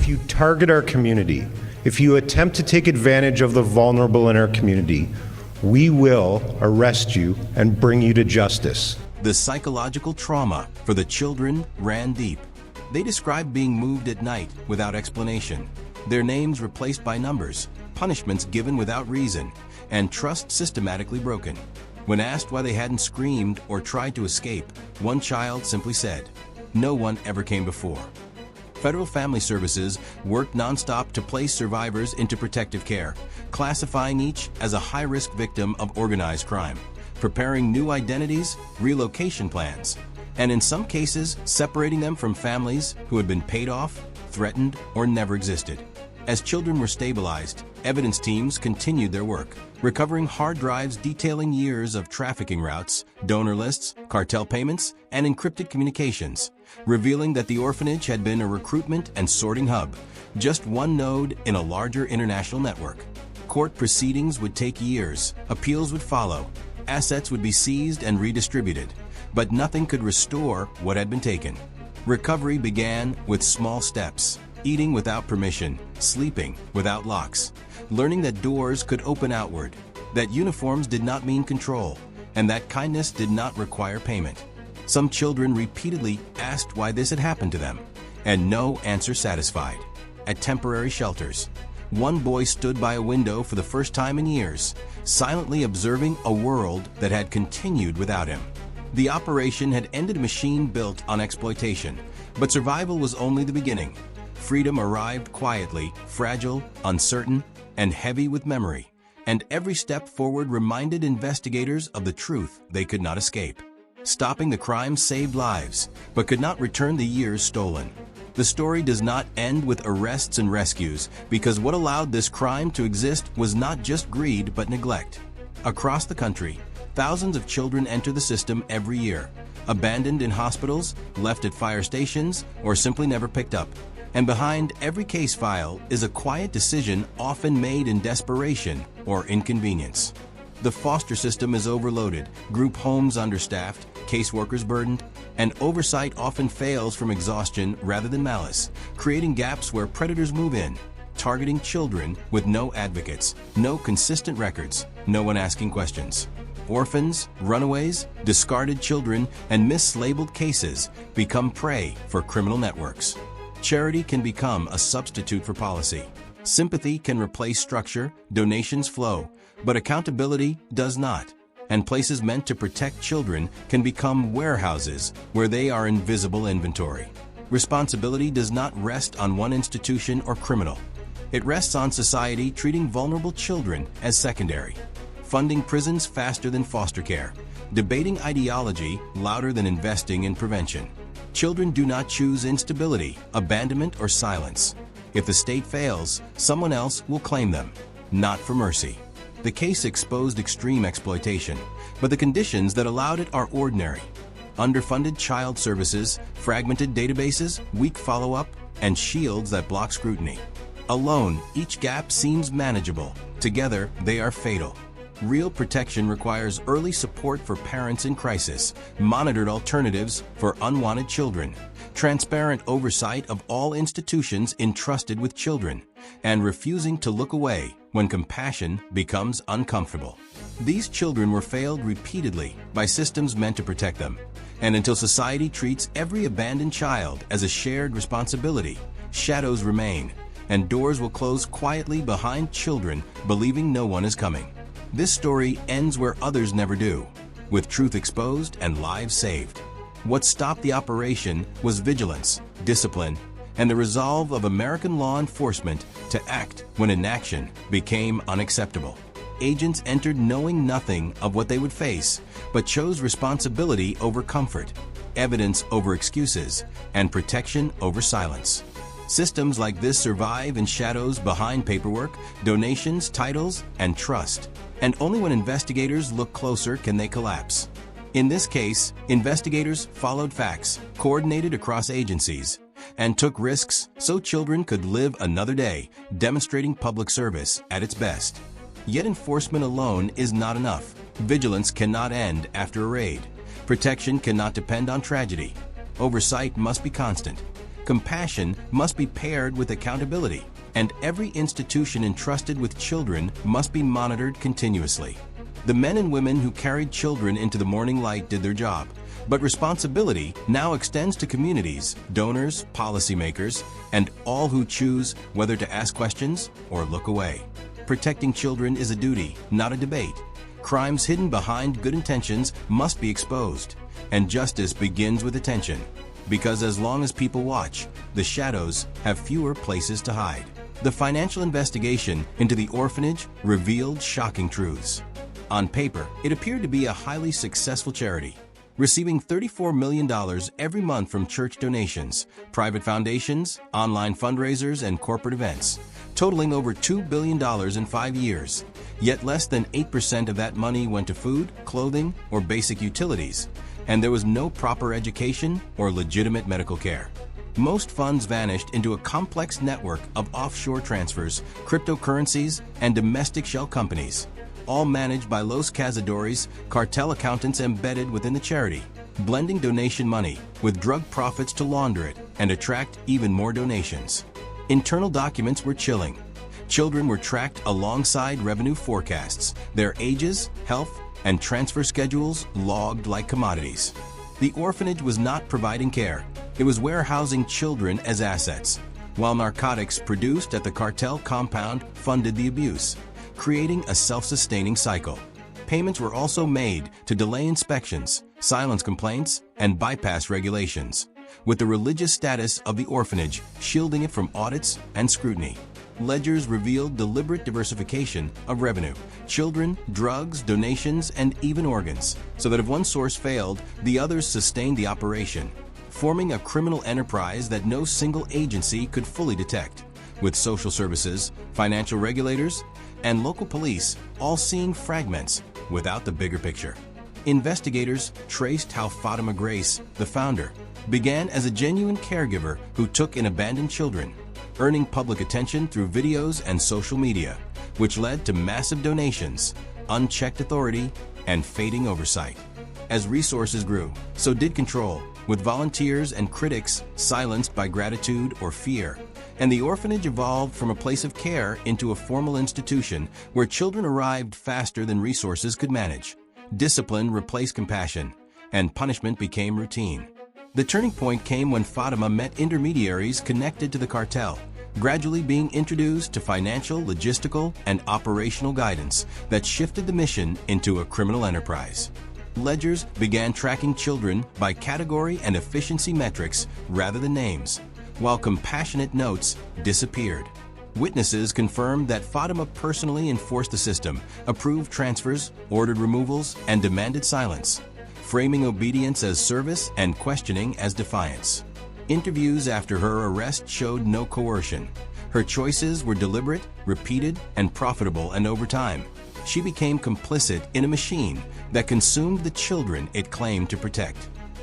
If you target our community, if you attempt to take advantage of the vulnerable in our community, we will arrest you and bring you to justice. The psychological trauma for the children ran deep. They described being moved at night without explanation, their names replaced by numbers, punishments given without reason, and trust systematically broken. When asked why they hadn't screamed or tried to escape, one child simply said, "No one ever came before." Federal Family Services worked nonstop to place survivors into protective care, classifying each as a high-risk victim of organized crime, preparing new identities, relocation plans, and in some cases, separating them from families who had been paid off, threatened, or never existed. As children were stabilized, evidence teams continued their work, recovering hard drives detailing years of trafficking routes, donor lists, cartel payments, and encrypted communications, revealing that the orphanage had been a recruitment and sorting hub, just one node in a larger international network. Court proceedings would take years, appeals would follow, assets would be seized and redistributed, but nothing could restore what had been taken. Recovery began with small steps, eating without permission, sleeping without locks, learning that doors could open outward, that uniforms did not mean control, and that kindness did not require payment. Some children repeatedly asked why this had happened to them, and no answer satisfied. At temporary shelters, one boy stood by a window for the first time in years, silently observing a world that had continued without him. The operation had ended a machine built on exploitation, but survival was only the beginning. Freedom arrived quietly, fragile, uncertain, and heavy with memory, and every step forward reminded investigators of the truth they could not escape. Stopping the crime saved lives, but could not return the years stolen. The story does not end with arrests and rescues, because what allowed this crime to exist was not just greed but neglect. Across the country, thousands of children enter the system every year, abandoned in hospitals, left at fire stations, or simply never picked up. And behind every case file is a quiet decision often made in desperation or inconvenience. The foster system is overloaded, group homes understaffed, caseworkers burdened, and oversight often fails from exhaustion rather than malice, creating gaps where predators move in, targeting children with no advocates, no consistent records, no one asking questions. Orphans, runaways, discarded children, and mislabeled cases become prey for criminal networks. Charity can become a substitute for policy. Sympathy can replace structure, donations flow, but accountability does not. And places meant to protect children can become warehouses where they are invisible inventory. Responsibility does not rest on one institution or criminal. It rests on society treating vulnerable children as secondary, funding prisons faster than foster care, debating ideology louder than investing in prevention. Children do not choose instability, abandonment, or silence. If the state fails, someone else will claim them, not for mercy. The case exposed extreme exploitation, but the conditions that allowed it are ordinary. Underfunded child services, fragmented databases, weak follow-up, and shields that block scrutiny. Alone, each gap seems manageable. Together, they are fatal. Real protection requires early support for parents in crisis, monitored alternatives for unwanted children, transparent oversight of all institutions entrusted with children, and refusing to look away when compassion becomes uncomfortable. These children were failed repeatedly by systems meant to protect them, and until society treats every abandoned child as a shared responsibility, shadows remain, and doors will close quietly behind children believing no one is coming. This story ends where others never do, with truth exposed and lives saved. What stopped the operation was vigilance, discipline, and the resolve of American law enforcement to act when inaction became unacceptable. Agents entered knowing nothing of what they would face, but chose responsibility over comfort, evidence over excuses, and protection over silence. Systems like this survive in shadows behind paperwork, donations, titles, and trust. And only when investigators look closer can they collapse. In this case, investigators followed facts, coordinated across agencies, and took risks so children could live another day, demonstrating public service at its best. Yet enforcement alone is not enough. Vigilance cannot end after a raid. Protection cannot depend on tragedy. Oversight must be constant. compassion must be paired with accountability, and every institution entrusted with children must be monitored continuously. The men and women who carried children into the morning light did their job, but responsibility now extends to communities, donors, policymakers, and all who choose whether to ask questions or look away. Protecting children is a duty, not a debate. Crimes hidden behind good intentions must be exposed, and justice begins with attention. Because as long as people watch, the shadows have fewer places to hide. The financial investigation into the orphanage revealed shocking truths. On paper, it appeared to be a highly successful charity, receiving $34 million every month from church donations, private foundations, online fundraisers, and corporate events, totaling over $2 billion in 5 years. Yet less than 8% of that money went to food, clothing, or basic utilities, and there was no proper education or legitimate medical care. Most funds vanished into a complex network of offshore transfers, cryptocurrencies, and domestic shell companies, all managed by Los Cazadores, cartel accountants embedded within the charity, blending donation money with drug profits to launder it and attract even more donations. Internal documents were chilling. Children were tracked alongside revenue forecasts, their ages, health, and transfer schedules logged like commodities. The orphanage was not providing care. It was warehousing children as assets, while narcotics produced at the cartel compound funded the abuse, creating a self-sustaining cycle. Payments were also made to delay inspections, silence complaints, and bypass regulations, with the religious status of the orphanage shielding it from audits and scrutiny. Ledgers revealed deliberate diversification of revenue, children, drugs, donations, and even organs, so that if one source failed, the others sustained the operation, forming a criminal enterprise that no single agency could fully detect, with social services, financial regulators, and local police all seeing fragments without the bigger picture. Investigators traced how Fatima Grace, the founder, began as a genuine caregiver who took in abandoned children, earning public attention through videos and social media, which led to massive donations, unchecked authority, and fading oversight. As resources grew, so did control, with volunteers and critics silenced by gratitude or fear. And the orphanage evolved from a place of care into a formal institution where children arrived faster than resources could manage. Discipline replaced compassion, and punishment became routine. The turning point came when Fatima met intermediaries connected to the cartel, gradually being introduced to financial, logistical, and operational guidance that shifted the mission into a criminal enterprise. Ledgers began tracking children by category and efficiency metrics rather than names, while compassionate notes disappeared. Witnesses confirmed that Fatima personally enforced the system, approved transfers, ordered removals, and demanded silence, framing obedience as service and questioning as defiance. Interviews after her arrest showed no coercion. Her choices were deliberate, repeated, and profitable, and over time, she became complicit in a machine that consumed the children it claimed to protect.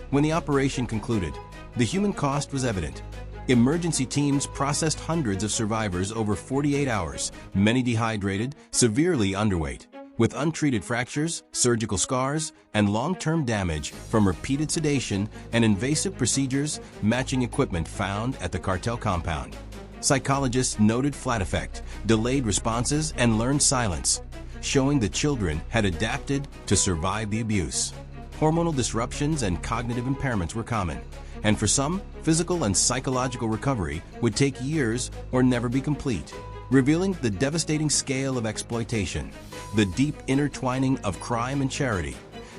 When the operation concluded, the human cost was evident. Emergency teams processed hundreds of survivors over 48 hours, many dehydrated, severely underweight, with untreated fractures, surgical scars, and long-term damage from repeated sedation and invasive procedures matching equipment found at the cartel compound. Psychologists noted flat effect, delayed responses, and learned silence, showing the children had adapted to survive the abuse. Hormonal disruptions and cognitive impairments were common, and for some, physical and psychological recovery would take years or never be complete, revealing the devastating scale of exploitation, the deep intertwining of crime and charity,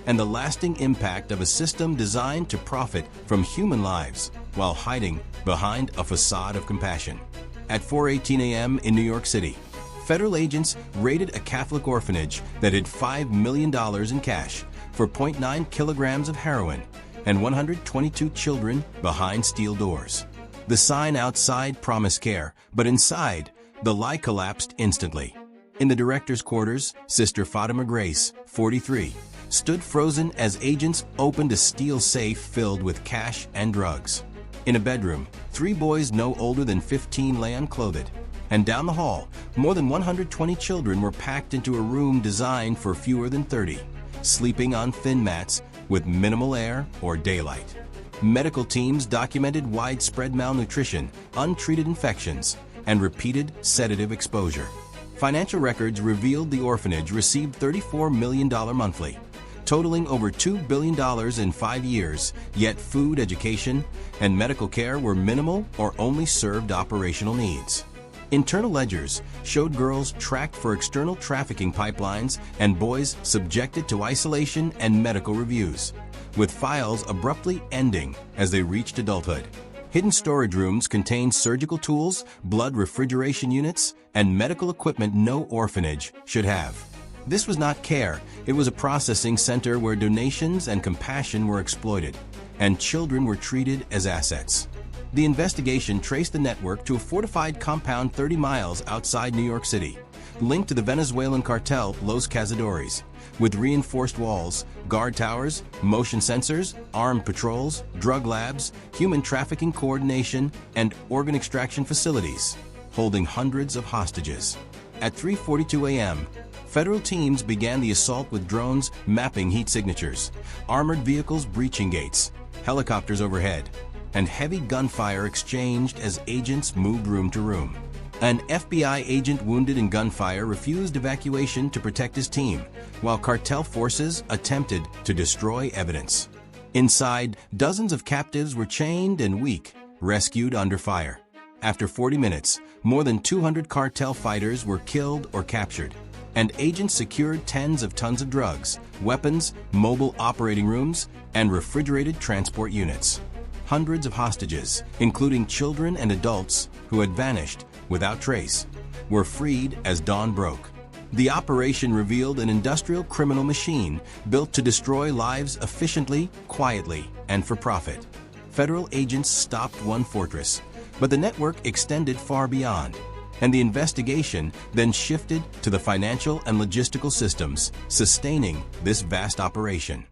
and the lasting impact of a system designed to profit from human lives while hiding behind a facade of compassion. At 4:18 a.m. in New York City, federal agents raided a Catholic orphanage that hid $5 million in cash for 0.9 kilograms of heroin and 122 children behind steel doors. The sign outside promised care, but inside, the lie collapsed instantly. In the director's quarters, Sister Fatima Grace, 43, stood frozen as agents opened a steel safe filled with cash and drugs. In a bedroom, 3 boys no older than 15 lay unclothed, and down the hall, more than 120 children were packed into a room designed for fewer than 30, sleeping on thin mats with minimal air or daylight. medical teams documented widespread malnutrition, untreated infections, and repeated sedative exposure. Financial records revealed the orphanage received $34 million monthly, totaling over $2 billion in 5 years, yet food, education, and medical care were minimal or only served operational needs. Internal ledgers showed girls tracked for external trafficking pipelines and boys subjected to isolation and medical reviews, with files abruptly ending as they reached adulthood. Hidden storage rooms contained surgical tools, blood refrigeration units, and medical equipment no orphanage should have. This was not care, it was a processing center where donations and compassion were exploited, and children were treated as assets. The investigation traced the network to a fortified compound 30 miles outside New York City, linked to the Venezuelan cartel Los Cazadores, with reinforced walls, guard towers, motion sensors, armed patrols, drug labs, human trafficking coordination, and organ extraction facilities, holding hundreds of hostages. At 3:42 a.m., federal teams began the assault with drones mapping heat signatures, armored vehicles breaching gates, helicopters overhead, and heavy gunfire exchanged as agents moved room to room. An FBI agent wounded in gunfire refused evacuation to protect his team, while cartel forces attempted to destroy evidence. Inside, dozens of captives were chained and weak, rescued under fire. After 40 minutes, more than 200 cartel fighters were killed or captured, and agents secured tens of tons of drugs, weapons, mobile operating rooms, and refrigerated transport units. Hundreds of hostages, including children and adults who had vanished without trace, were freed as dawn broke. The operation revealed an industrial criminal machine built to destroy lives efficiently, quietly, and for profit. Federal agents stopped one fortress, but the network extended far beyond, and the investigation then shifted to the financial and logistical systems sustaining this vast operation.